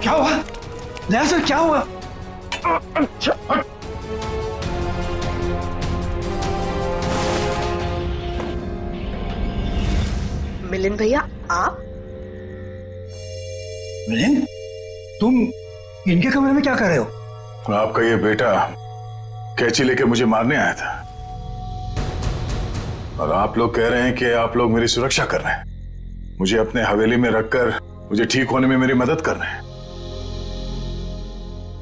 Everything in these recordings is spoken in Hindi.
क्या हुआ दया सर, क्या हुआ? अच्छा मिलिंद भैया, आप? मिलिंद, तुम इनके कमरे में क्या कर रहे हो? आपका ये बेटा कैंची लेके मुझे मारने आया था और आप लोग कह रहे हैं कि आप लोग मेरी सुरक्षा कर रहे हैं, मुझे अपने हवेली में रखकर मुझे ठीक होने में मेरी मदद कर रहे हैं।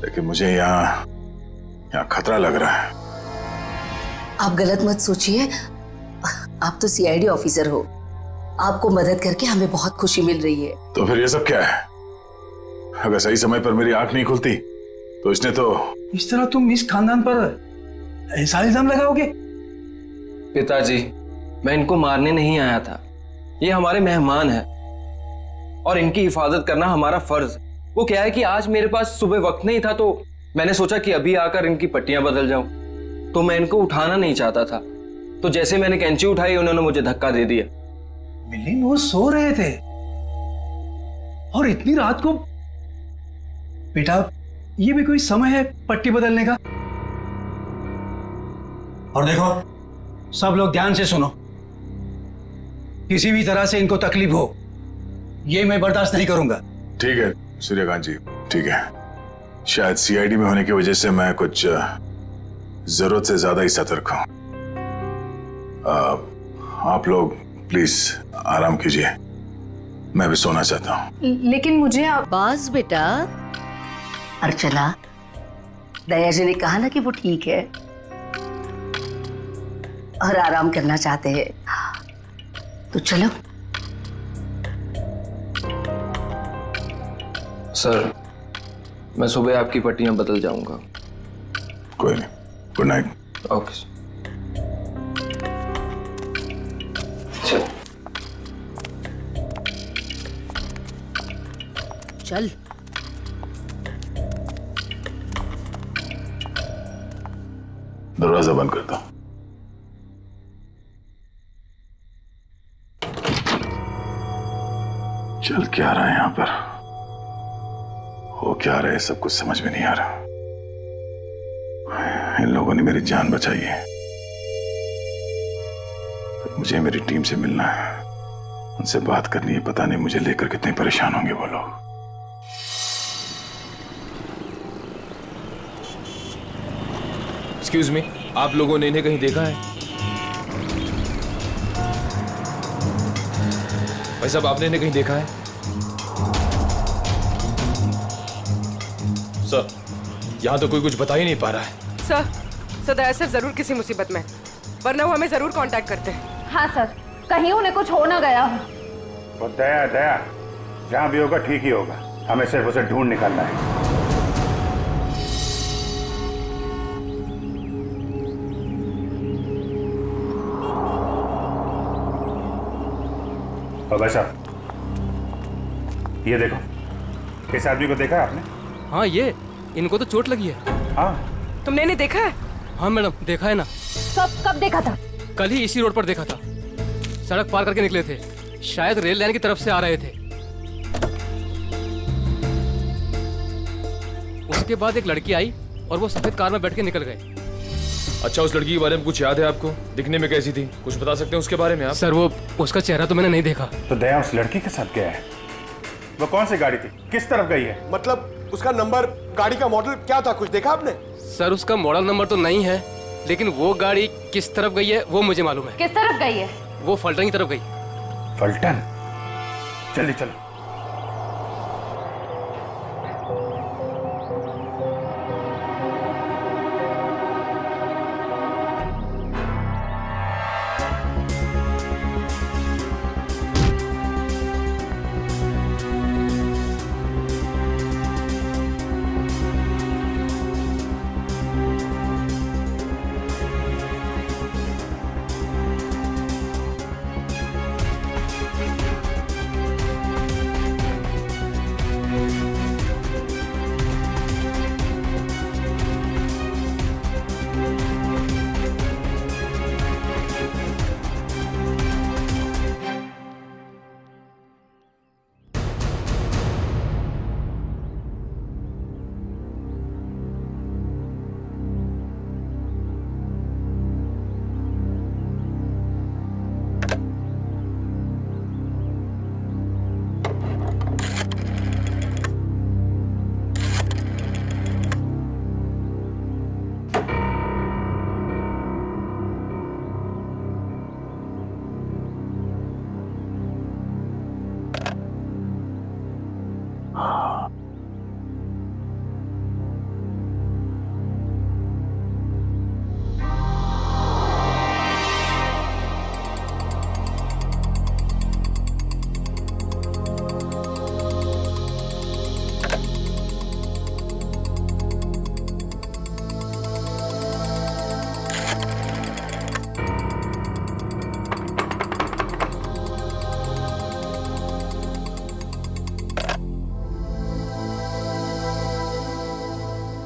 लेकिन मुझे यहाँ खतरा लग रहा है। आप गलत मत सोचिए, आप तो सीआईडी ऑफिसर हो, आपको मदद करके हमें बहुत खुशी मिल रही है। तो फिर ये सब क्या है? अगर सही समय पर मेरी आंख नहीं खुलती तो इसने तो... इस तरह तुम इस खानदान पर ऐसा इल्जाम लगाओगे? पिताजी, मैं इनको मारने नहीं आया था, ये हमारे मेहमान हैं और इनकी हिफाजत करना हमारा फर्ज। वो क्या है कि आज मेरे पास सुबह वक्त नहीं था तो मैंने सोचा कि अभी आकर इनकी पट्टियां बदल जाऊं, तो मैं इनको उठाना नहीं चाहता था, तो जैसे मैंने कैंची उठाई उन्होंने मुझे धक्का दे दिया। मिलिंद, वो सो रहे थे और इतनी रात को? बेटा, ये भी कोई समय है पट्टी बदलने का? और देखो, सब लोग ध्यान से सुनो, किसी भी तरह से इनको तकलीफ हो ये मैं बर्दाश्त नहीं करूंगा। ठीक है सूर्यकांत जी, ठीक है। शायद सीआईडी में होने की वजह से मैं कुछ जरूरत से ज्यादा ही सतर्क हूं। आप लोग प्लीज आराम कीजिए, मैं भी सोना चाहता हूं। लेकिन मुझे बस बेटा, अर्चना, दया जी ने कहा ना कि वो ठीक है और आराम करना चाहते हैं, तो चलो। सर, मैं सुबह आपकी पट्टियां बदल जाऊंगा। कोई नहीं, गुड नाइट। Okay sir. चल। दरवाजा बंद कर दो। चल क्या रहा है यहां पर, हो क्या रहा है, सब कुछ समझ में नहीं आ रहा। इन लोगों ने मेरी जान बचाई है, पर मुझे मेरी टीम से मिलना है, उनसे बात करनी है। पता नहीं मुझे लेकर कितने परेशान होंगे वो लोग। एक्सक्यूज मी, आप लोगों ने इन्हें कहीं देखा है? भाई साहब, आपने इन्हें कहीं देखा है? सर, यहां तो कोई कुछ बता ही नहीं पा रहा है। सर, दया सर जरूर किसी मुसीबत में, वरना वो हमें जरूर कांटेक्ट करते हैं। हाँ सर, कहीं उन्हें कुछ हो ना गया हो। तो दया जहां भी होगा ठीक ही होगा, हमें सिर्फ उसे ढूंढ निकालना है। और भाई साहब, ये देखो, इस आदमी को देखा है आपने? हाँ, ये इनको तो चोट लगी है। हाँ, तुमने इन्हें देखा है? हाँ मैडम, देखा है ना। कब देखा था? कल ही इसी रोड पर देखा था, सड़क पार करके निकले थे, शायद रेल लाइन की तरफ से आ रहे थे। उसके बाद एक लड़की आई और वो सफेद कार में बैठ के निकल गए। अच्छा, उस लड़की के बारे में कुछ याद है आपको? दिखने में कैसी थी, कुछ बता सकते हैं उसके बारे में आप? सर, वो उसका चेहरा तो मैंने नहीं देखा। तो दया उस लड़की के साथ गया है? वो कौन सी गाड़ी थी, किस तरफ गई है? मतलब उसका नंबर, गाड़ी का मॉडल क्या था, कुछ देखा आपने? सर, उसका मॉडल नंबर तो नहीं है, लेकिन वो गाड़ी किस तरफ गई है वो मुझे मालूम है। किस तरफ गई है? वो फलटन की तरफ गई। फलटन? जल्दी चलो।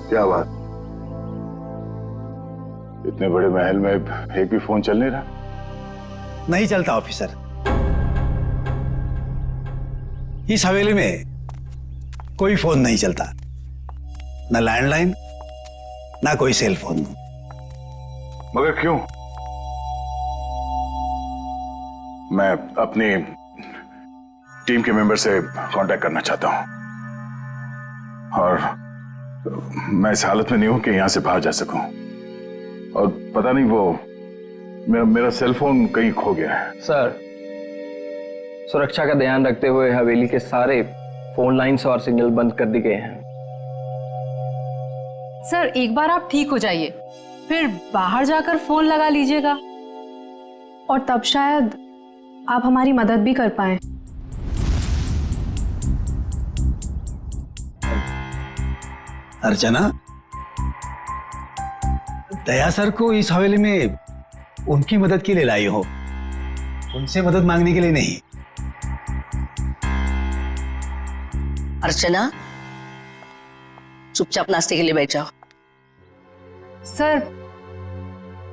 क्या बात? इतने बड़े महल में एक भी फोन चल नहीं रहा? नहीं चलता ऑफिसर। इस हवेली में कोई फोन नहीं चलता, ना लैंडलाइन ना कोई सेल फोन। मगर क्यों? मैं अपनी टीम के मेंबर से कांटेक्ट करना चाहता हूं और मैं इस हालत में नहीं हूं कि यहां से बाहर जा सकूं। और पता नहीं वो मेरा सेल फोन कहीं खो गया है। सर, सुरक्षा का ध्यान रखते हुए हवेली के सारे फोन लाइन्स और सिग्नल बंद कर दिए गए हैं। सर एक बार आप ठीक हो जाइए, फिर बाहर जाकर फोन लगा लीजिएगा और तब शायद आप हमारी मदद भी कर पाए। अर्चना, दया सर को इस हवेली में उनकी मदद के लिए लाई हो, उनसे मदद मांगने के लिए नहीं। अर्चना, चुपचाप नाश्ते के लिए बैठ जाओ। सर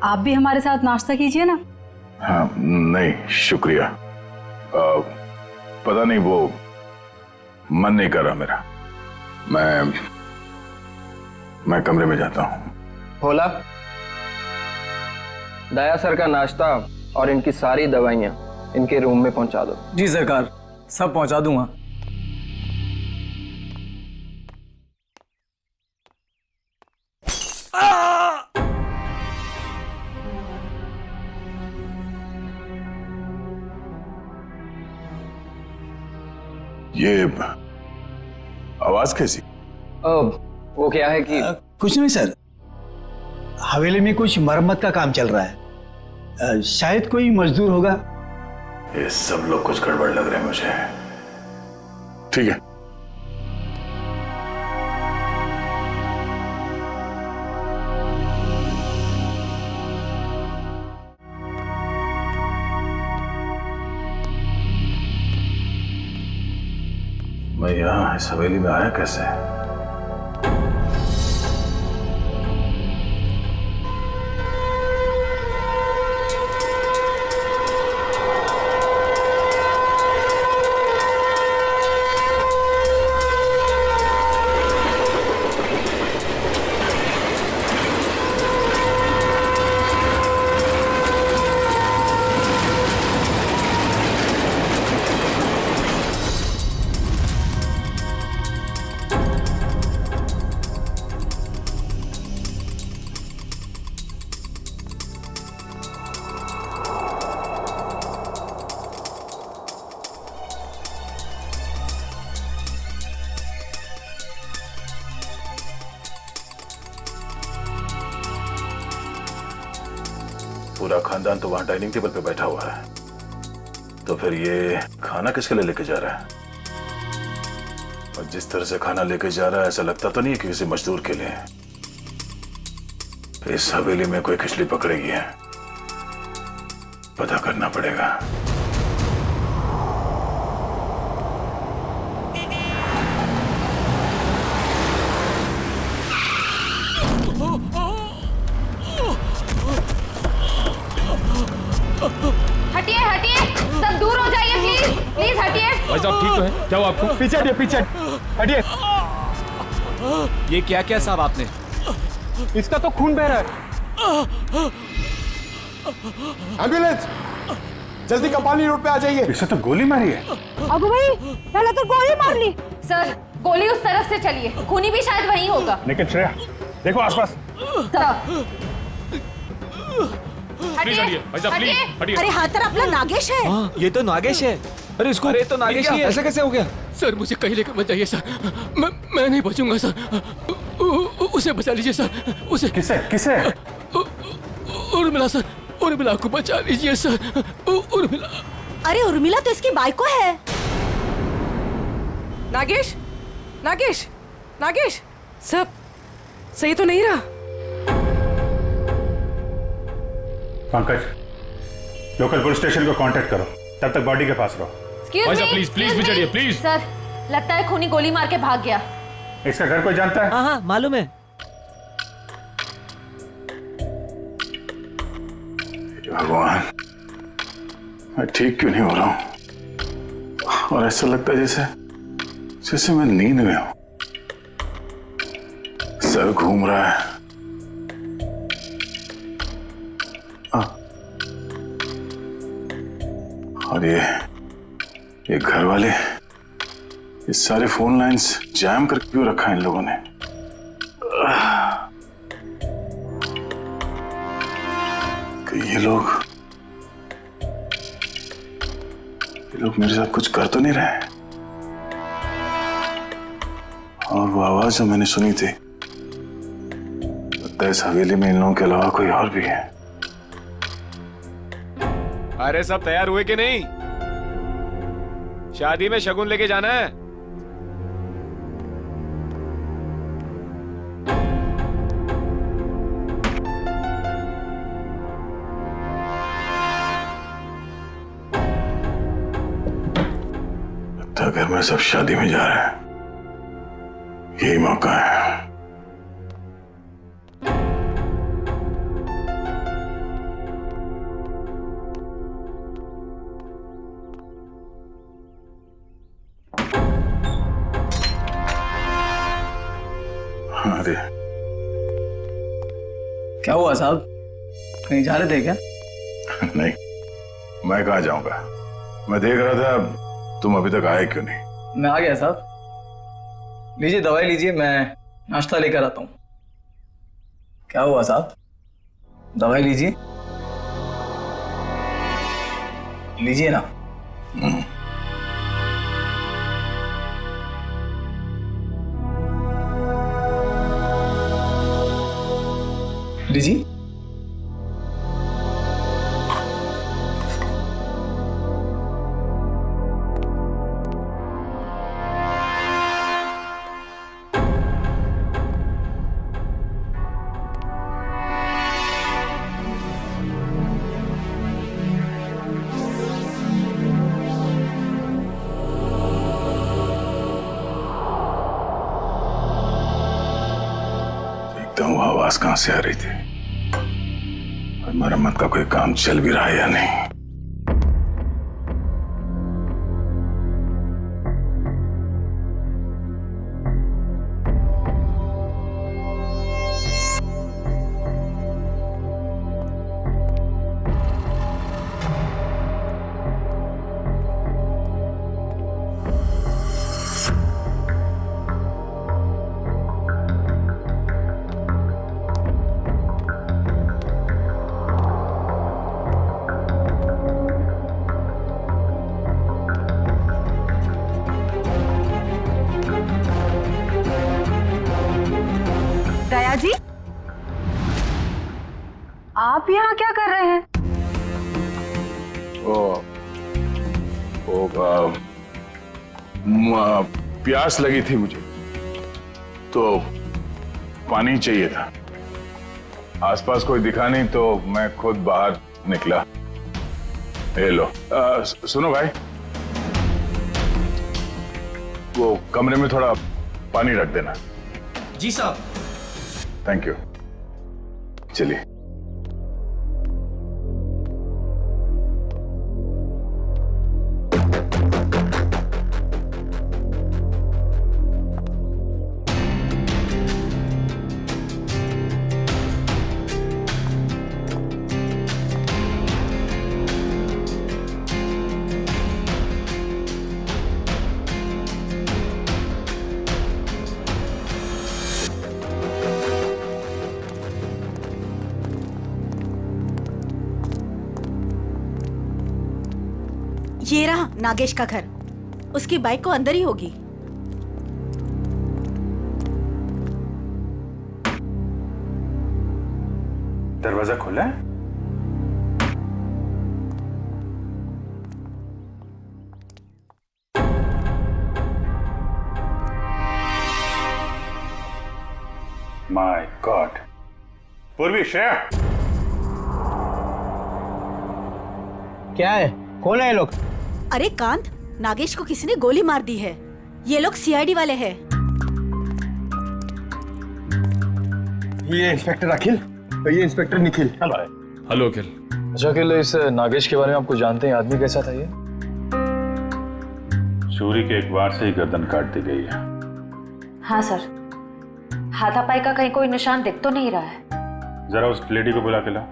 आप भी हमारे साथ नाश्ता कीजिए ना। हाँ, नहीं शुक्रिया। पता नहीं वो मन नहीं कर रहा मेरा। मैं कमरे में जाता हूँ। भोला, दया सर का नाश्ता और इनकी सारी दवाइयाँ इनके रूम में पहुंचा दो। जी सरकार, सब पहुंचा दूंगा। ये आवाज कैसी? वो क्या है कि कुछ नहीं सर, हवेली में कुछ मरम्मत का काम चल रहा है, शायद कोई मजदूर होगा। ये सब लोग कुछ गड़बड़ लग रहे हैं मुझे। ठीक है, मैं यहां इस हवेली में आया कैसे? पूरा खानदान तो वहां डाइनिंग टेबल पे बैठा हुआ है, तो फिर ये खाना किसके लिए लेके जा रहा है? और जिस तरह से खाना लेके जा रहा है ऐसा लगता तो नहीं है कि किसी मजदूर के लिए। इस हवेली में कोई खिचड़ी पकड़ेगी है, पता करना पड़ेगा। हटिए हटिए, सब दूर हो जाइए प्लीज, प्लीज हटिए। भाई साहब ठीक तो है? क्या हुआ आपको? पीछे हटिए, पीछे हटिए। ये क्या क्या साहब आपने? इसका तो खून बह रहा है। एम्बुलेंस, जल्दी कपाली रोड पे आ जाइए। इसे तो गोली मारी है। अबू भाई, पहले तो गोली मार ली। सर गोली उस तरफ से चली है, खूनी भी शायद वहीं होगा। लेकिन श्रेया देखो आसपास। प्लीज हटिए भाई साहब, प्लीज हटिए। अरे हाथ तरफ नागेश है। हाँ, ये तो नागेश है। अरे इसको, अरे तो नागेश ही है। ऐसा कैसे हो गया? सर मुझे कहीं लेकर मत जाइए सर, मैं नहीं बचूंगा सर। उसे बचा लीजिए सर, उसे। किसे किसे? उर्मिला सर, उर्मिला को बचा लीजिए सर, उर्मिला। अरे उर्मिला तो इसकी बाइको है। नागेश, नागेश, नागेश, सब सही तो नहीं रहा? पंकज, लोकल पुलिस स्टेशन को कांटेक्ट करो, तब तक बॉडी के पास रहो। भाई साहब प्लीज प्लीज भी चढ़िए प्लीज। सर लगता है खूनी गोली मार के भाग गया। इसका घर कोई जानता है? हाँ हाँ मालूम है। भगवान, मैं ठीक क्यों नहीं हो रहा हूं? और ऐसा लगता है जैसे मैं नींद में हूं। सर घूम रहा है। और ये घर वाले, ये सारे फोन लाइंस जैम करके क्यों रखा है इन लोगों ने? कि ये लोग मेरे साथ कुछ कर तो नहीं रहे? और वो आवाज जो मैंने सुनी थी, लगता है इस हवेली में इन लोगों के अलावा कोई और भी है। अरे सब तैयार हुए कि नहीं? शादी में शगुन लेके जाना है। लगता है घर में सब शादी में जा रहे हैं, यही मौका है। अरे क्या हुआ साहब, कहीं जा रहे थे क्या? नहीं, मैं कहाँ जाऊंगा। मैं देख रहा था तुम अभी तक आए क्यों नहीं। मैं आ गया साहब। लीजिए दवाई लीजिए, मैं नाश्ता लेकर आता हूँ। क्या हुआ साहब, दवाई लीजिए, लीजिए ना। लीजिए। देखता हूँ आवाज कहां से आ रही थी और मरम्मत का कोई काम चल भी रहा है या नहीं। दया जी, आप यहाँ क्या कर रहे हैं? प्यास लगी थी मुझे तो पानी चाहिए था। आसपास कोई दिखा नहीं तो मैं खुद बाहर निकला। ये लो। सुनो भाई, वो कमरे में थोड़ा पानी रख देना। जी साहब। Thank you. चलिए। ये रहा नागेश का घर। उसकी बाइक को अंदर ही होगी। दरवाजा खोला है? My God. पूर्वी, श्रेया। क्या है, कौन है ये लोग? अरे कांत, नागेश को किसी ने गोली मार दी है। ये लोग सीआईडी वाले हैं। ये इंस्पेक्टर अखिल, ये इंस्पेक्टर निखिल। हेलो अखिल। अच्छा अखिल, इस नागेश के बारे में आप कुछ जानते हैं? आदमी कैसा था ये? चोरी के एक वार से ही गर्दन काट दी गई है। हाँ सर, हाथापाई का कहीं कोई निशान दिख तो नहीं रहा है। जरा उस लेडी को बुला के लाओ।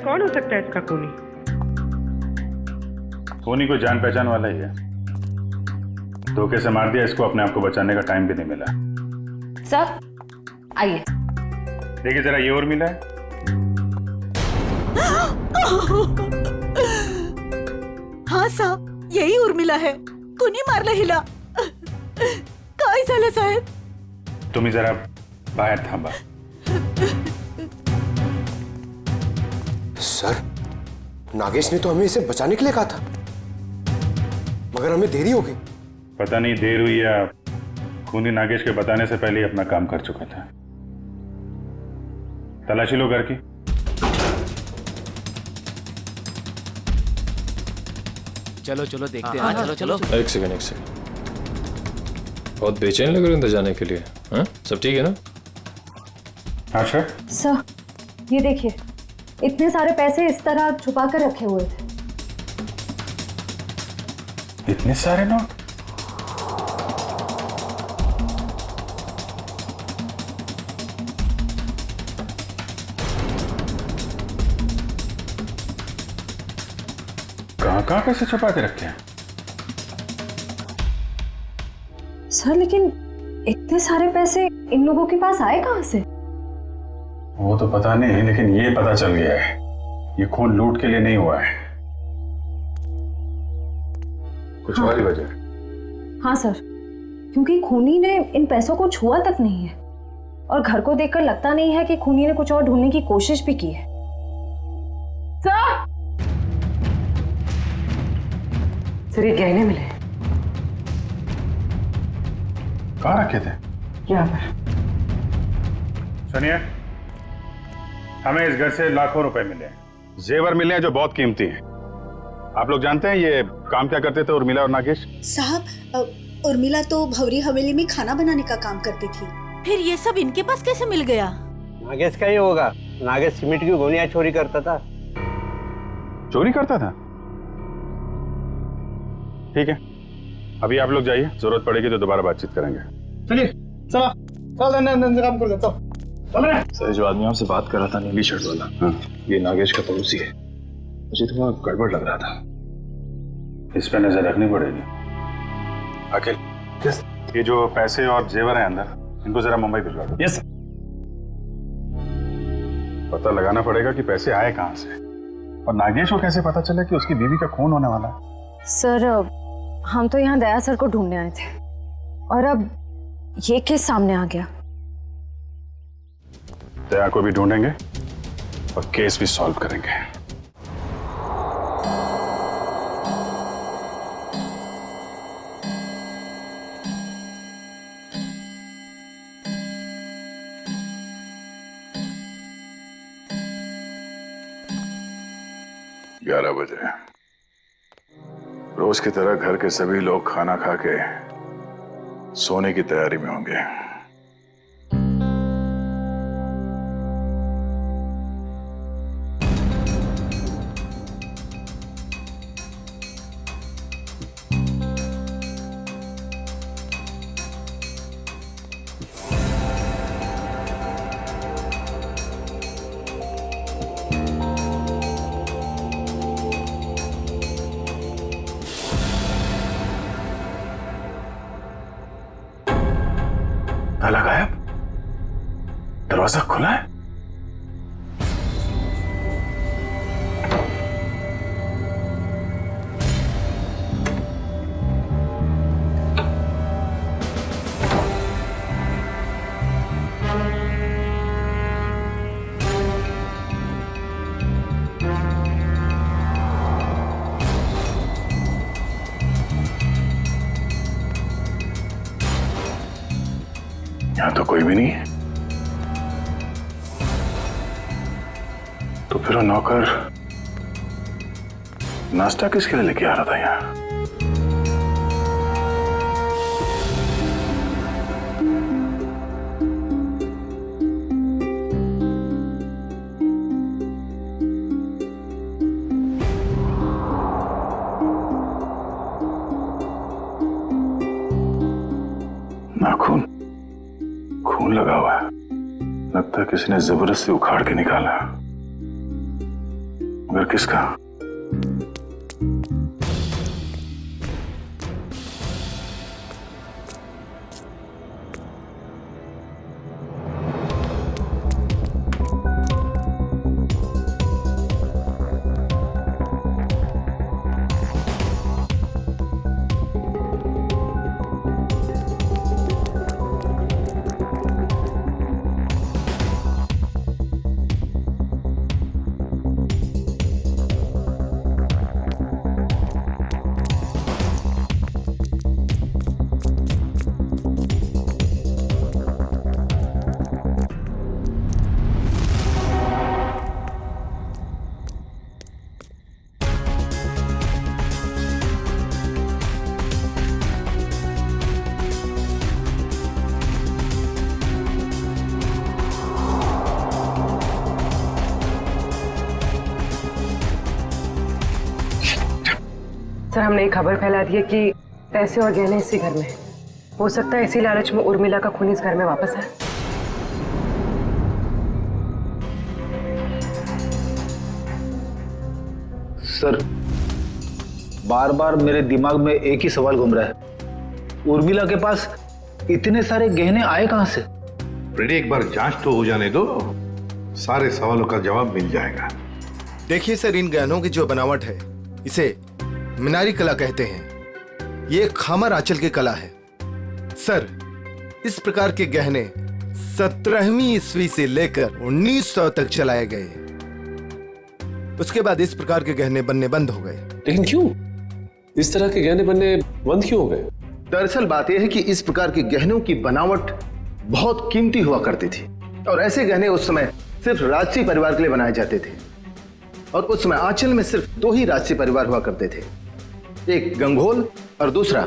कौन हो सकता है इसका खूनी? खूनी कोई जान पहचान वाला ही है। धोखे से मार दिया इसको, अपने आप को बचाने का टाइम भी नहीं मिला। सर आइए देखिए जरा, ये और मिला है। हाँ साहब, यही उर्मिला है. कुणी मारला हिला. काय झालं साहेब? तुम्ही जरा बाहेर थांबा. सर, नागेश ने तो हमें इसे बचाने के लिए कहा था, मगर हमें देरी हो गई. पता नहीं देर हुई या खूनी नागेश के बताने से पहले ही अपना काम कर चुका था. तलाशी लो घर की. चलो चलो देखते हैं. चलो चलो. एक सेकंड. बहुत बेचैन लग रहे हैं अंदर जाने के लिए. हाँ, सब ठीक है ना? हाँ सर. सर ये देखिए, इतने सारे पैसे इस तरह छुपा कर रखे हुए थे. इतने सारे नोट? कहाँ पैसे छुपा के रखे हैं? सर लेकिन इतने सारे पैसे इन लोगों के पास आए कहाँ से? वो तो पता नहीं, लेकिन ये पता चल गया है ये खून लूट के लिए नहीं हुआ है. कुछ और ही वजह? हाँ सर, क्योंकि खूनी ने इन पैसों को छुआ तक नहीं है और घर को देखकर लगता नहीं है कि खूनी ने कुछ और ढूंढने की कोशिश भी की है. सर ये गहने मिले. कहाँ रखे थे? यहाँ पर. सुनिए, हमें इस घर से लाखों रुपए मिले हैं, जेवर मिले हैं जो बहुत कीमती हैं. आप लोग जानते हैं ये काम क्या करते थे उर्मिला और नागेश? साहब, उर्मिला तो भवरी हवेली में खाना बनाने का काम करती थी. फिर ये सब इनके पास कैसे मिल गया? नागेश का ही होगा. नागेश सीमेंट की गोनियां चोरी करता था. चोरी करता था? ठीक है, अभी आप लोग जाइए, जरूरत पड़ेगी तो दोबारा बातचीत करेंगे. चलिए, चला चल काम कर लेता हूँ. सर जो आदमी आपसे बात कर रहा था, नीली शर्ट वाला, हाँ, ये नागेश का पड़ोसी है. मुझे थोड़ा गड़बड़ लग रहा था. इस पे नजर रखनी पड़ेगी. अखिल, ये जो पैसे और जेवर हैं अंदर, इनको जरा मुंबई भिजवा दो. Yes sir. पता लगाना पड़ेगा कि पैसे आए कहाँ से, और नागेश को कैसे पता चले कि उसकी बीवी का खून होने वाला है. सर हम तो यहाँ दया सर को ढूंढने आए थे और अब ये केस सामने आ गया. दया को भी ढूंढेंगे और केस भी सॉल्व करेंगे. ग्यारह बजे रोज की तरह घर के सभी लोग खाना खा के सोने की तैयारी में होंगे. ताला गायब, दरवाजा खुला है. यहां तो कोई भी नहीं है. तो फिर वो नौकर नाश्ता किसके लिए लेके आ रहा था यहाँ? खून लगा हुआ है, लगता है किसी ने जबरदस्ती उखाड़ के निकाला, मगर किसका? सर, हमने एक खबर फैला दी है कि पैसे और गहने इसी घर में हैं। हो सकता है इसी लालच में उर्मिला का खून इस घर में वापस आए। सर, बार बार मेरे दिमाग में एक ही सवाल घूम रहा है, उर्मिला के पास इतने सारे गहने आए कहां से? फ्रेडी, एक बार जांच तो हो जाने दो, सारे सवालों का जवाब मिल जाएगा। देखिए सर, इन गहनों की जो बनावट है इसे मीनारी कला कहते हैं। ये खामर आंचल की कला है। सर, इस प्रकार के गहने 17वीं ईस्वी से लेकर 1900 तक चलाए गए। उसके बाद इस प्रकार के गहने बनने बंद हो गए। लेकिन क्यों? इस तरह के गहने बनने बंद क्यों हो गए? दरअसल बात यह है कि इस प्रकार के गहनों की बनावट बहुत कीमती हुआ करती थी और ऐसे गहने उस समय सिर्फ राजसी परिवार के लिए बनाए जाते थे। और उस समय आंचल में सिर्फ 2 ही राजसी परिवार हुआ करते थे, एक गंगोल और दूसरा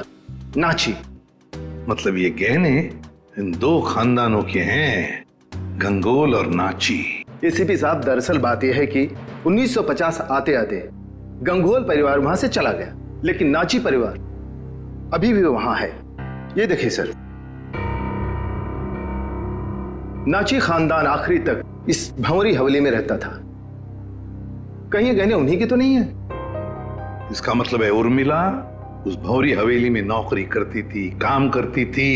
नाची। मतलब ये गहने इन 2 खानदानों के हैं, गंगोल और नाची। एसीपी साहब, दरअसल बात यह है कि 1950 आते आते गंगोल परिवार वहां से चला गया, लेकिन नाची परिवार अभी भी वहां है। ये देखिए सर, नाची खानदान आखिरी तक इस भंवरी हवेली में रहता था। कहीं ये गहने उन्हीं के तो नहीं है? इसका मतलब है उर्मिला उस भौरी हवेली में नौकरी करती थी, काम करती थी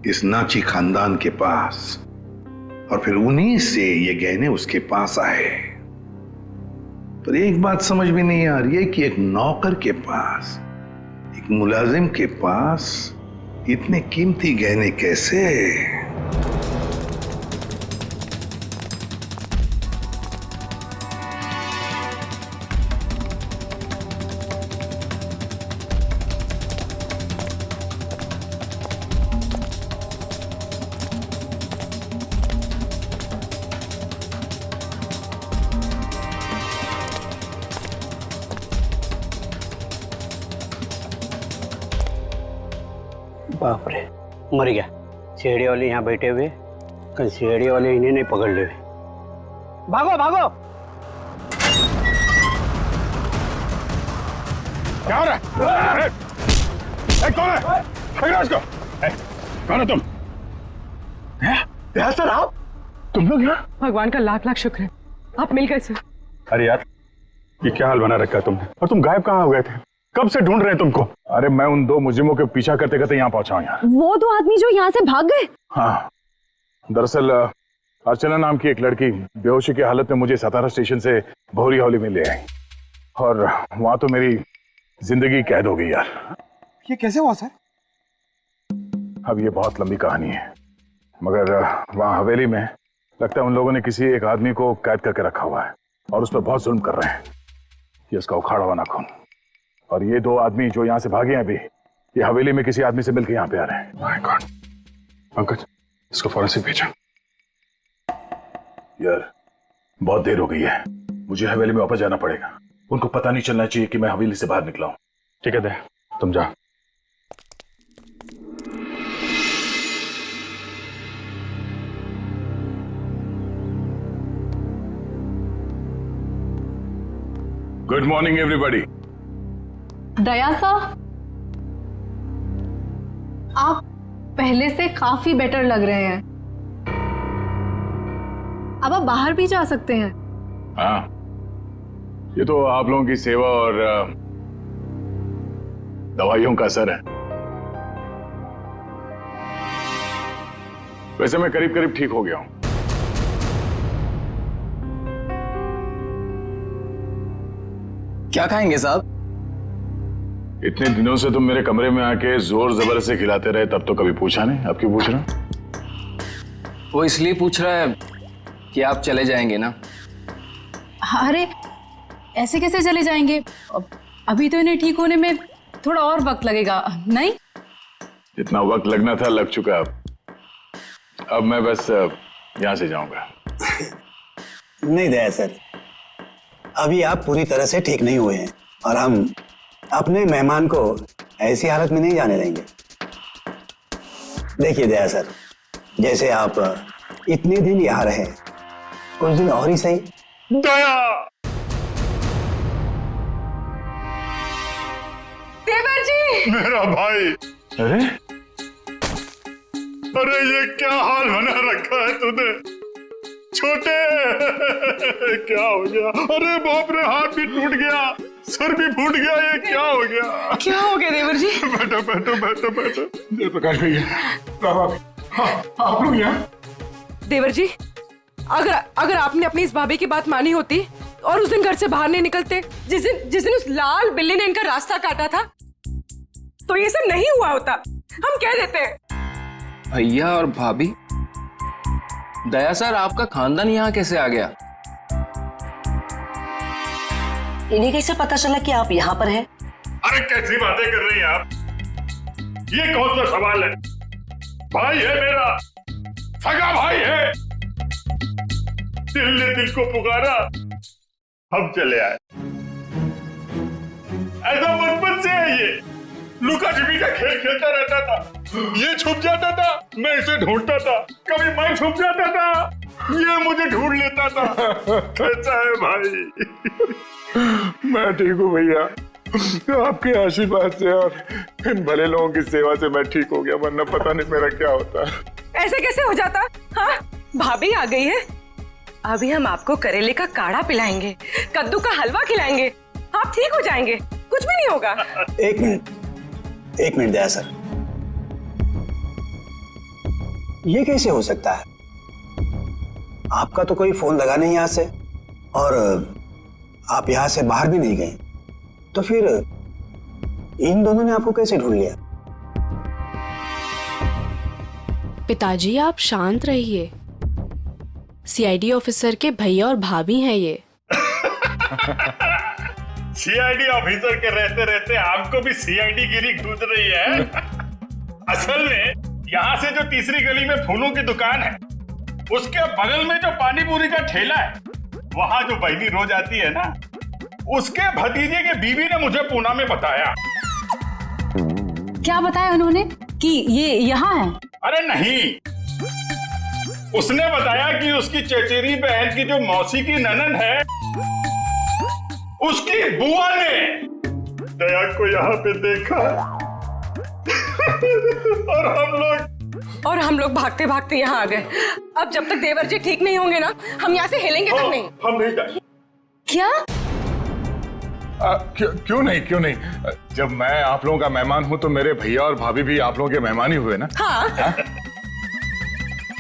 इस नाची खानदान के पास, और फिर उन्हीं से ये गहने उसके पास आए। पर एक बात समझ में नहीं आ रही है कि एक नौकर के पास, एक मुलाजिम के पास इतने कीमती गहने कैसे? बाप रे, मर गया। सीढ़ी वाले यहाँ बैठे हुए, कल सीढ़ी वाले इन्हें नहीं पकड़ ले। भागो भागो! क्या हो रहा है? कौन है? पकड़ो इसको! कौन है तुम? सर, आप? तुम लोग यहाँ? भगवान का लाख लाख शुक्र है, आप मिल गए सर। अरे यार, ये क्या हाल बना रखा है तुमने? और तुम गायब कहाँ हो गए थे? कब से ढूंढ रहे हैं तुमको? अरे मैं उन 2 मुजरिमों के पीछा करते करते यहाँ पहुंचा हूँ यार। वो 2 आदमी जो यहाँ से भाग गए? हाँ, दरअसल अर्चना नाम की एक लड़की बेहोशी की हालत में मुझे सतारा स्टेशन से भौरी हवेली में ले आई, और वहां तो मेरी जिंदगी कैद हो गई यार। ये कैसे हुआ सर? अब ये बहुत लंबी कहानी है, मगर वहां हवेली में लगता है उन लोगों ने किसी एक आदमी को कैद करके रखा हुआ है और उस पर बहुत जुल्म कर रहे हैं। ये उसका उखाड़ा हुआ नाखून, और ये 2 आदमी जो यहाँ से भागे हैं अभी, ये हवेली में किसी आदमी से मिलकर यहाँ पे आ रहे हैं। My God! पंकज, इसको फॉरेंसिक भेजा। यार, बहुत देर हो गई है, मुझे हवेली में वापस जाना पड़ेगा। उनको पता नहीं चलना चाहिए कि मैं हवेली से बाहर निकला हूं। ठीक है, दे तुम जा। Good morning everybody. दया साहब, आप पहले से काफी बेटर लग रहे हैं। अब आप बाहर भी जा सकते हैं। हाँ, ये तो आप लोगों की सेवा और दवाइयों का असर है। वैसे मैं करीब करीब ठीक हो गया हूं। क्या खाएंगे साहब? इतने दिनों से तुम मेरे कमरे में आके जोर जबरदस्ती से खिलाते रहे, तब तो कभी पूछा नहीं। अब क्यों पूछ रहा? वो इसलिए पूछ रहा है कि आप चले जाएंगे ना। अरे ऐसे कैसे चले जाएंगे? अभी तो इन्हें ठीक होने में थोड़ा और वक्त लगेगा, नहीं? जितना वक्त लगना था लग चुका। अब मैं बस यहां से जाऊंगा। नहीं दया सर, अभी आप पूरी तरह से ठीक नहीं हुए हैं और हम अपने मेहमान को ऐसी हालत में नहीं जाने देंगे। देखिए दया सर, जैसे आप इतने दिन यहाँ रहे, कुछ दिन और ही सही। दया! देवर जी! मेरा भाई! अरे अरे ये क्या हाल बना रखा है तूने? छोटे! क्या हो गया? अरे बाप रे, हाथ भी टूट गया, सर भी फूट गया, ये क्या हो गया? क्या हो गया देवर जी? बैठो बैठो बैठो बैठो। जयप्रकाश भैया, आप लोग यहाँ? देवर जी, अगर आपने अपनी इस भाभी की बात मानी होती और उस दिन घर से बाहर नहीं निकलते, जिस दिन उस लाल बिल्ली ने इनका रास्ता काटा था, तो ये सब नहीं हुआ होता। हम कह देते हैं। भैया और भाभी, दया सर आपका खानदान यहाँ कैसे आ गया? इन्हें कैसे पता चला कि आप यहाँ पर हैं? अरे कैसी बातें कर रही हैं आप? ये कौन सा सवाल है? भाई है मेरा, सगा भाई है। दिल ने दिल को पुकारा, हम चले आए। ऐसा बचपन से है ये। लुका छिपी का खेल खेलता रहता था। ये छुप जाता था, मैं इसे ढूंढता था। कभी मैं छुप जाता था, ये मुझे ढूंढ लेता था। कैसा है भाई? मैं ठीक हूँ भैया, आपके आशीर्वाद से और इन भले लोगों की सेवा से मैं ठीक हो गया, वरना पता नहीं मेरा क्या होता। ऐसे कैसे हो जाता? हाँ, भाभी आ गई है। अभी हम आपको करेले का काढ़ा पिलाएंगे, कद्दू का हलवा खिलाएंगे, आप ठीक हो जाएंगे, कुछ भी नहीं होगा। एक मिनट दया सर, ये कैसे हो सकता है? आपका तो कोई फोन लगा नहीं यहाँ से और आप यहाँ से बाहर भी नहीं गए, तो फिर इन दोनों ने आपको कैसे ढूंढ लिया? पिताजी आप शांत रहिए, सीआईडी ऑफिसर के भैया और भाभी हैं ये। सीआईडी ऑफिसर के रहते रहते आपको भी सीआईडी गिरी घूस रही है। असल में यहाँ से जो तीसरी गली में फूलों की दुकान है, उसके बगल में जो पानी पूरी का ठेला है, वहाँ जो बहनी रोज आती है ना, उसके भतीजे के बीवी ने मुझे पूना में बताया। क्या बताया उन्होंने? कि ये यहाँ है? अरे नहीं, उसने बताया कि उसकी चचेरी बहन की जो मौसी की ननद है, उसकी बुआ ने दया को यहाँ पे देखा। और हम लोग भागते भागते यहाँ आ गए। अब जब तक देवर जी ठीक नहीं होंगे ना, हम यहाँ से हिलेंगे तक नहीं। हम नहीं जाएंगे। क्या? क्यों नहीं? जब मैं आप लोगों का मेहमान हूँ तो मेरे भैया और भाभी भी आप लोगों के मेहमान ही हुए ना। हाँ?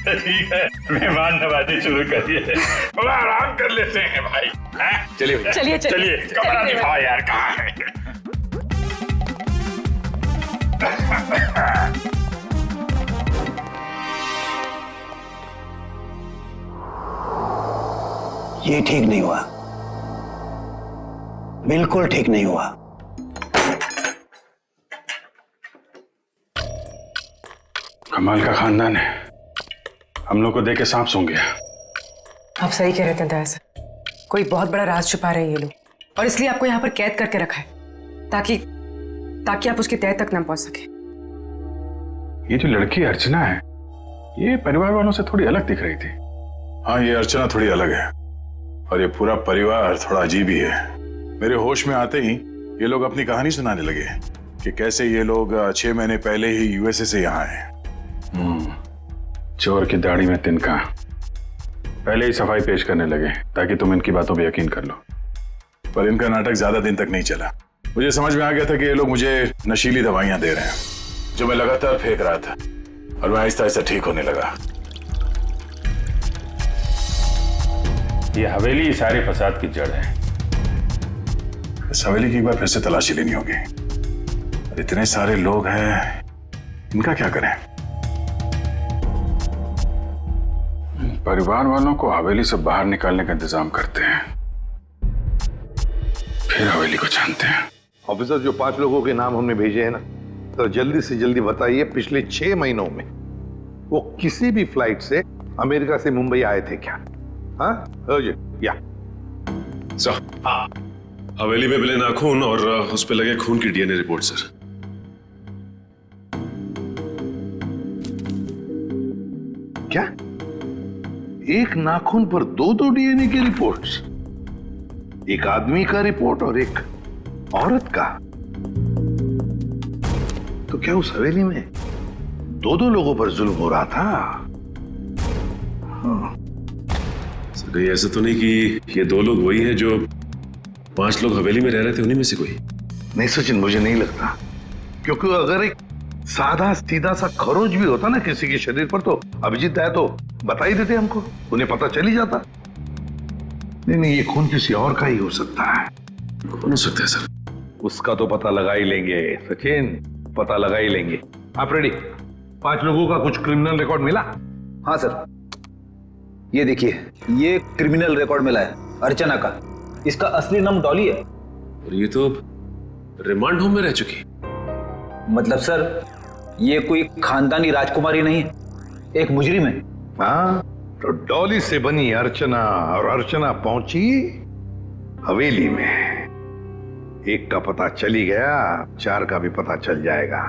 ठीक है, मेहमान नवाजी शुरू करिए। थोड़ा आराम कर लेते हैं भाई। चलिए भैया, चलिए कमरा दिखाओ यार, कहाँ है? ये ठीक नहीं हुआ, बिल्कुल ठीक नहीं हुआ। कमाल का खानदान है, हम लोग को देख के सांप सूंघ गया। आप सही कह रहे थे दया सर, कोई बहुत बड़ा राज छुपा रहे हैं ये लोग, और इसलिए आपको यहाँ पर कैद करके रखा है, ताकि आप उसकी तह तक ना पहुंच सके। ये जो लड़की अर्चना है, ये परिवार वालों से थोड़ी अलग दिख रही थी। हाँ, ये अर्चना थोड़ी अलग है और ये पूरा परिवार थोड़ा अजीब ही है। मेरे होश में आते ही ये लोग अपनी कहानी सुनाने लगे कि कैसे ये लोग 6 महीने पहले ही यूएसए से यहाँ आए। चोर की दाढ़ी में तिनका, पहले ही सफाई पेश करने लगे ताकि तुम इनकी बातों पे यकीन कर लो। पर इनका नाटक ज्यादा दिन तक नहीं चला। मुझे समझ में आ गया था कि ये लोग मुझे नशीली दवाइयां दे रहे हैं जो मैं लगातार फेंक रहा था, और मैं आहिस्ता आहिस्ता ठीक होने लगा। ये हवेली सारे फसाद की जड़ है। इस हवेली की एक बार फिर से तलाशी लेनी होगी। और इतने सारे लोग हैं, इनका क्या करें? परिवार वालों को हवेली से बाहर निकालने का इंतजाम करते हैं, फिर हवेली को छानते हैं। ऑफिसर, जो 5 लोगों के नाम हमने भेजे हैं ना, तो जल्दी से जल्दी बताइए पिछले 6 महीनों में वो किसी भी फ्लाइट से अमेरिका से मुंबई आए थे क्या? हाँ या सर, हवेली में मिले नाखून और उस पे लगे खून की डीएनए रिपोर्ट सर। क्या? एक नाखून पर 2 डीएनए की रिपोर्ट्स? एक आदमी का रिपोर्ट और एक औरत का? तो क्या उस हवेली में 2 लोगों पर जुल्म हो रहा था? हाँ। सर, ये ऐसा तो नहीं कि ये 2 लोग वही हैं जो 5 लोग हवेली में रह रहे थे, उन्हीं में से कोई? नहीं सचिन, मुझे नहीं लगता, क्योंकि अगर एक सादा सीधा सा खरोच भी होता ना किसी के शरीर पर, तो अभिजीत दाई तो बता ही देते हमको, उन्हें पता चल ही जाता। नहीं, ये खून किसी और का ही हो सकता है। कौन हो सकता है सर? उसका तो पता लगा ही लेंगे सचिन, पता लगा ही लेंगे। आप रेडी? 5 लोगों का कुछ क्रिमिनल रिकॉर्ड मिला? हाँ सर, ये देखिए, ये क्रिमिनल रिकॉर्ड मिला है अर्चना का। इसका असली नाम डॉली है। और ये तो रिमांड होम में रह चुकी। मतलब सर, ये कोई खानदानी राजकुमारी नहीं है, एक मुजरिम है। हाँ, तो डॉली से बनी अर्चना, और अर्चना पहुंची हवेली में। एक का पता चली गया, 4 का भी पता चल जाएगा।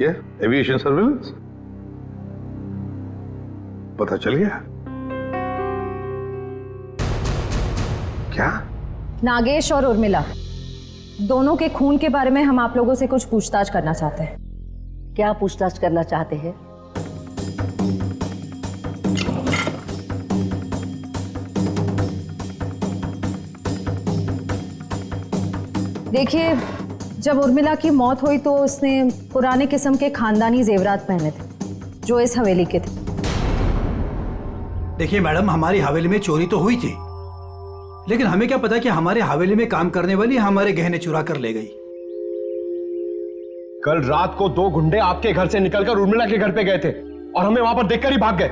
ये एविएशन सर्विलेंस पता चल गया क्या? नागेश और उर्मिला दोनों के खून के बारे में हम आप लोगों से कुछ पूछताछ करना चाहते हैं। क्या पूछताछ करना चाहते हैं? देखिए, जब उर्मिला की मौत हुई तो उसने पुराने किस्म के खानदानी जेवरात पहने थे जो इस हवेली के थे। देखिए मैडम, हमारी हवेली में चोरी तो हुई थी, लेकिन हमें क्या पता कि हमारे हवेली में काम करने वाली हमारे गहने चुरा कर ले गई। कल रात को 2 गुंडे आपके घर से निकलकर उर्मिला के घर पे गए थे और हमें वहां पर देखकर ही भाग गए।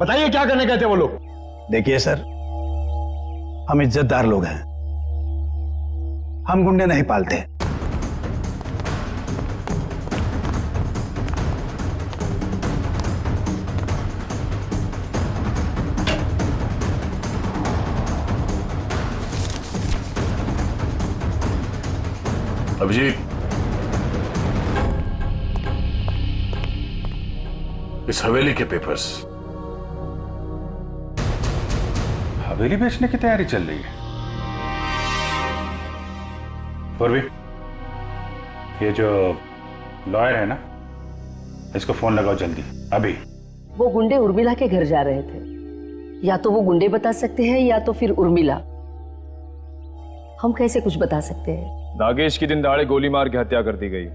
बताइए क्या करने गए थे वो लोग? देखिए सर, हम इज्जतदार लोग हैं, हम गुंडे नहीं पालते। अभिजीत, इस हवेली के पेपर्स। हवेली बेचने की तैयारी चल रही है। पूर्वी, ये जो लॉयर है ना, इसको फोन लगाओ जल्दी, अभी। वो गुंडे उर्मिला के घर जा रहे थे। या तो वो गुंडे बता सकते हैं या तो फिर उर्मिला। हम कैसे कुछ बता सकते हैं? नागेश की दिन दहाड़े गोली मार के हत्या कर दी गई,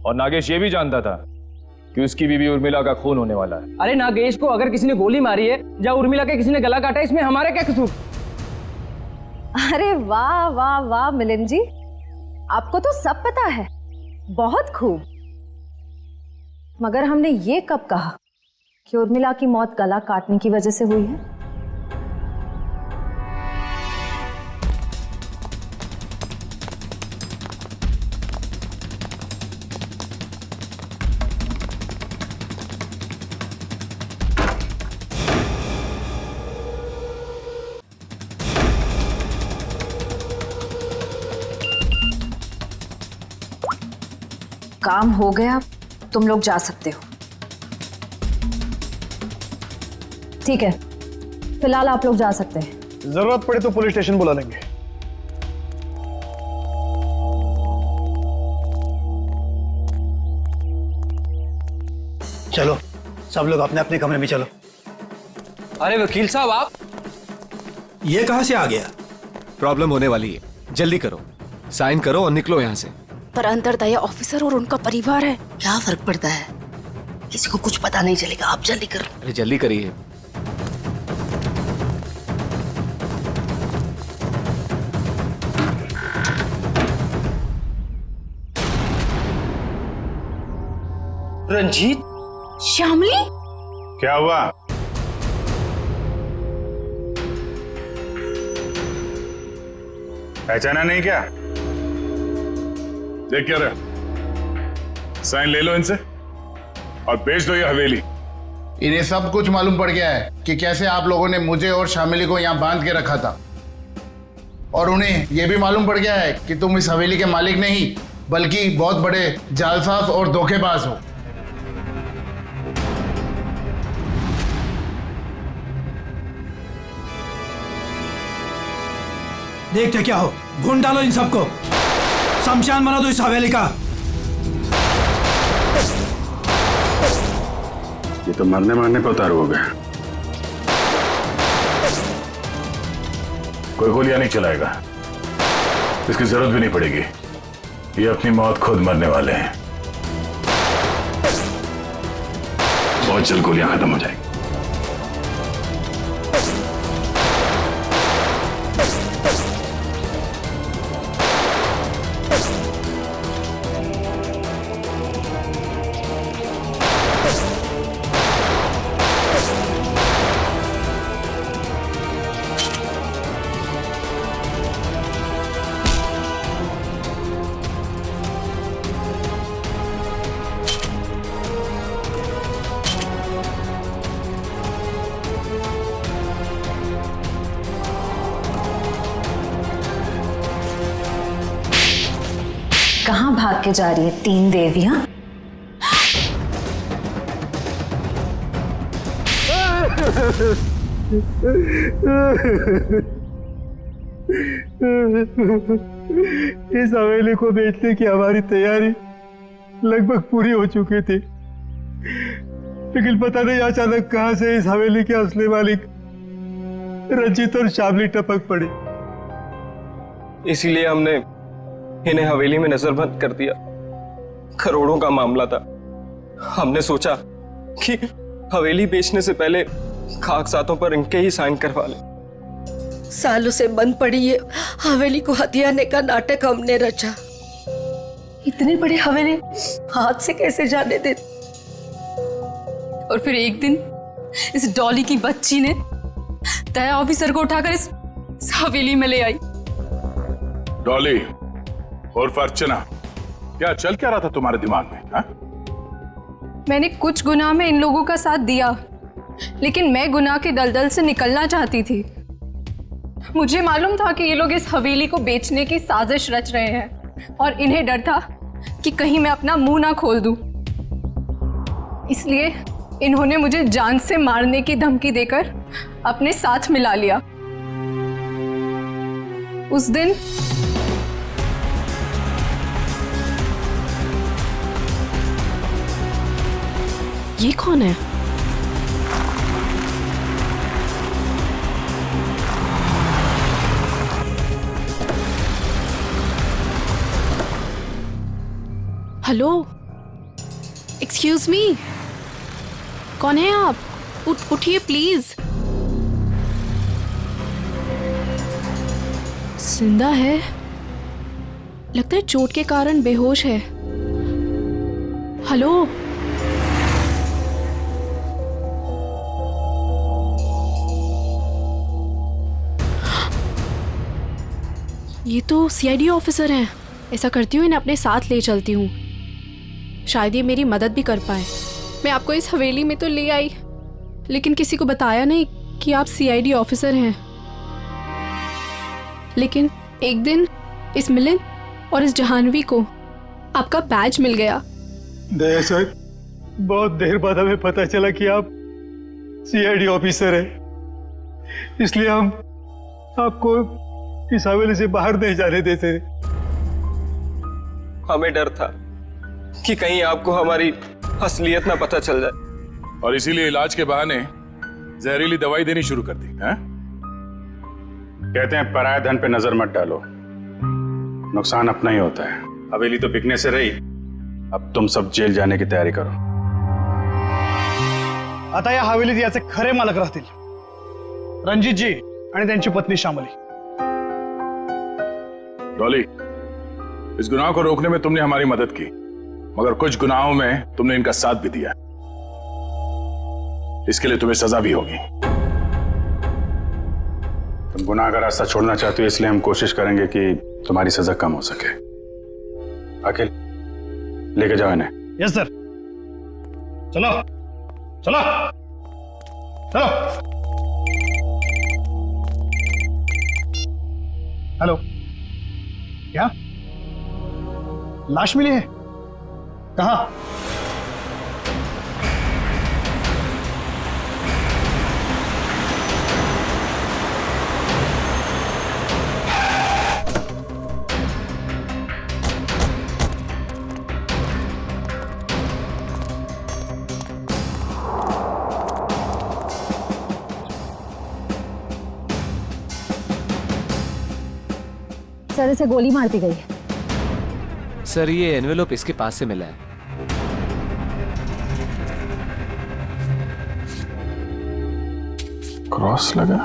और नागेश ये भी जानता था कि उसकी बीवी उर्मिला का खून होने वाला है। अरे नागेश को अगर किसी ने गोली मारी है या उर्मिला के किसी ने गला काटा है, इसमें हमारा क्या कसूर? अरे वाह वाह वाह मिलिंद जी, आपको तो सब पता है, बहुत खूब। मगर हमने ये कब कहा कि उर्मिला की मौत गला काटने की वजह से हुई है? काम हो गया, तुम लोग जा सकते हो। ठीक है, फिलहाल आप लोग जा सकते हैं। जरूरत पड़े तो पुलिस स्टेशन बुला लेंगे। चलो सब लोग अपने अपने कमरे में चलो। अरे वकील साहब, आप ये कहां से आ गया? प्रॉब्लम होने वाली है, जल्दी करो, साइन करो और निकलो यहाँ से। पर अंदर दया ऑफिसर और उनका परिवार है। क्या फर्क पड़ता है, किसी को कुछ पता नहीं चलेगा। आप जल्दी करो। अरे जल्दी करिए। रंजीत, श्यामली, क्या हुआ? पहचाना नहीं क्या? देख क्या रहा, साइन ले लो इनसे और बेच दो ये हवेली। इन्हें सब कुछ मालूम पड़ गया है कि कैसे आप लोगों ने मुझे और शामिली को यहाँ बांध के रखा था, और उन्हें यह भी मालूम पड़ गया है कि तुम इस हवेली के मालिक नहीं बल्कि बहुत बड़े जालसाज और धोखेबाज हो। देखते क्या हो, भून डालो इन सबको, शमशान बना दो इस हवेली का। ये तो मरने मारने पे उतारू हो गया। कोई गोलियां नहीं चलाएगा, इसकी जरूरत भी नहीं पड़ेगी। ये अपनी मौत खुद मरने वाले हैं। बहुत जल्द गोलियां खत्म हो जाएगी। कहाँ भाग के जा रही है तीन देवियां? इस हवेली को बेचने की हमारी तैयारी लगभग पूरी हो चुकी थी, लेकिन पता नहीं अचानक कहां से इस हवेली के असली मालिक रंजीत और शामली टपक पड़ी। इसीलिए हमने इन्हें हवेली में नजरबंद कर दिया। करोड़ों का मामला था। हमने सोचा कि हवेली बेचने से पहले कागजातों पर इनके ही साइन करवा ले। सालों से बंद पड़ी ये हवेली को हथियाने का नाटक हमने रचा। इतनी बड़ी हवेली हाथ से कैसे जाने दे। और फिर एक दिन इस डॉली की बच्ची ने दया ऑफिसर को उठाकर इस हवेली में ले आई। डॉली और अर्चना, क्या चल क्या रहा था तुम्हारे दिमाग में? हा? मैंने कुछ गुनाह में इन लोगों का साथ दिया, लेकिन मैं गुनाह के दलदल से निकलना चाहती थी। मुझे मालूम था कि ये लोग इस हवेली को बेचने की साजिश रच रहे हैं, और इन्हें डर था कि कहीं मैं अपना मुंह ना खोल दूं। इसलिए इन्होंने मुझे जान से मारने की धमकी देकर अपने साथ मिला लिया। उस दिन ये कौन है? हेलो, एक्सक्यूज मी, कौन है आप? उठिए प्लीज। जिंदा है, लगता है चोट के कारण बेहोश है। हेलो, ये तो सीआईडी ऑफिसर हैं। ऐसा करती हूँ, इन्हें अपने साथ ले चलती हूँ, शायद ये मेरी मदद भी कर पाए। मैं आपको इस हवेली में तो ले आई, लेकिन किसी को बताया नहीं कि आप सीआईडी ऑफिसर हैं। लेकिन एक दिन इस मिलिंद और इस जहानवी को आपका बैज मिल गया। दया सर, बहुत देर बाद हमें पता चला कि आप सीआईडी ऑफिसर हैं, इसलिए हम आपको इस हवेली से बाहर नहीं जाने देते। हमें डर था कि कहीं आपको हमारी असलियत ना पता चल जाए, और इसीलिए इलाज के बहाने जहरीली दवाई देनी शुरू कर दी है? कहते हैं पराये धन पे नजर मत डालो, नुकसान अपना ही होता है। हवेली तो बिकने से रही, अब तुम सब जेल जाने की तैयारी करो। आता या हवेलीत याचे खरे मालक राहतील रणजितजी आणि त्यांची पत्नी श्यामली। डॉली, इस गुनाह को रोकने में तुमने हमारी मदद की, मगर कुछ गुनाहों में तुमने इनका साथ भी दिया। इसके लिए तुम्हें सजा भी होगी। तुम गुनाह का रास्ता छोड़ना चाहते हो, इसलिए हम कोशिश करेंगे कि तुम्हारी सजा कम हो सके। अखिल, लेके जाओ इन्हें। Yes sir. चलो चलो चलो। हेलो, क्या लाश मिली है? कहाँ? सर, इसे गोली मार दी गई है। सर, ये एनवेलप इसके पास से मिला है। क्रॉस लगा।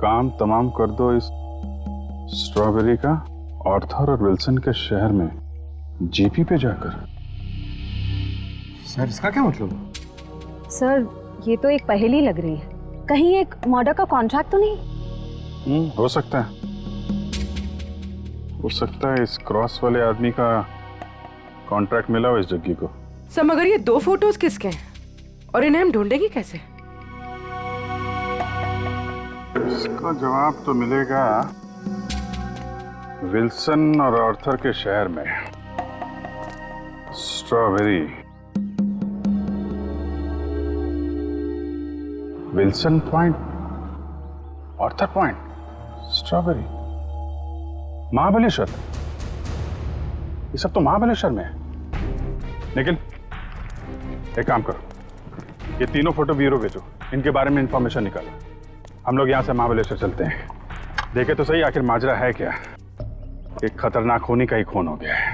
काम तमाम कर दो इस स्ट्रॉबेरी का आर्थर और विल्सन के शहर में जीपी पे जाकर। सर, इसका क्या मतलब? सर, ये तो एक पहेली लग रही है। कहीं एक मर्डर का कॉन्ट्रैक्ट तो नहीं? हो सकता है, हो सकता है इस क्रॉस वाले आदमी का कॉन्ट्रैक्ट मिला हो इस जग्गी को। सर, मगर ये 2 फोटोज किसके हैं और इन्हें हम ढूंढेंगे कैसे? इसका जवाब तो मिलेगा विल्सन और आर्थर के शहर में। Strawberry, Wilson point, Arthur point, strawberry, Mahabaleshwar. ये सब तो महाबलेश्वर में है। लेकिन एक काम करो, ये तीनों फोटो ब्यूरो भेजो, इनके बारे में इंफॉर्मेशन निकालो। हम लोग यहाँ से महाबलेश्वर चलते हैं, देखे तो सही आखिर माजरा है क्या। एक खतरनाक खूनी का ही खून हो गया है।